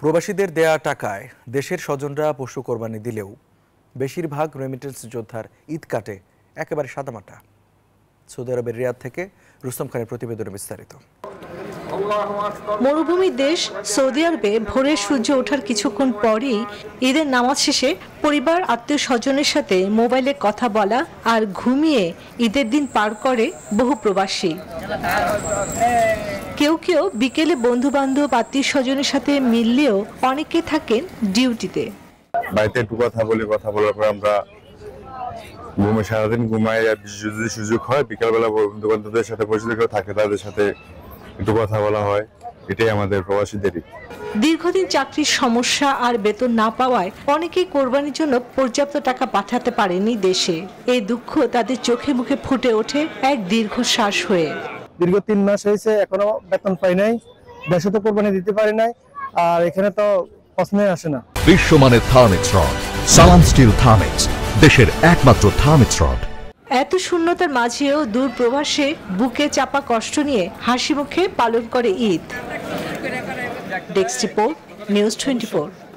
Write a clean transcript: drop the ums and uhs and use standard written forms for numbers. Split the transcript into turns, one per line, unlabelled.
প্রবাসীদের দেয়া টাকায় দেশের স্বজনরা পশু কোরবানি দিলেও বেশিরভাগ রেমিটেন্স যোদ্ধার ঈদ কাটে একেবারে সাদামাটা। সৌদি আরবের রিয়াদ থেকে রুস্তম খানের প্রতিবেদনে বিস্তারিত।
মরুভূমির দেশ সৌদি আরবে ভোরের সূর্য ওঠার কিছুক্ষণ পরেই ঈদের নামাজ শেষে পরিবার আত্মীয় স্বজনের সাথে মোবাইলে কথা বলা আর ঘুমিয়ে ঈদের দিন পার করে বহু প্রবাসী। কেউ কেউ বিকেলে বন্ধু বান্ধব আত্মীয় স্বজনের সাথে মিললেও অনেকে থাকেন ডিউটিতে।
বাড়িতে একটু কথা বলার পর আমরা সারাদিন ঘুমাই, যদি সুযোগ হয় বিকালবেলা বন্ধু বান্ধবদের সাথে পরিচিত কেউ থাকে তাদের সাথে একটু কথা বলা হয়। এটাই আমাদের প্রবাসীদেরই।
দীর্ঘদিন চাকরির সমস্যা আর বেতন না পাওয়ায় অনেকেই কোরবানির জন্য পর্যাপ্ত টাকা পাঠাতে পারেনি দেশে। এই দুঃখ তাদের চোখে মুখে ফুটে ওঠে এক দীর্ঘশ্বাস হয়ে।
দীর্ঘ 3 মাস হয়েছে, এখনো বেতন পাই নাই, দেশে তো কোরবানি দিতে পারি নাই, আর এখানে তো প্রশ্নই আসে না।
বিশ্বমানের থার্মিক্স রড, সালাম স্টিল থার্মিক্স, দেশের একমাত্র থার্মিক্স রড।
এত শূন্যতার মাঝেও দূর প্রবাসে বুকে চাপা কষ্ট নিয়ে হাসি মুখে পালন করে ঈদ। Desk report, news 24।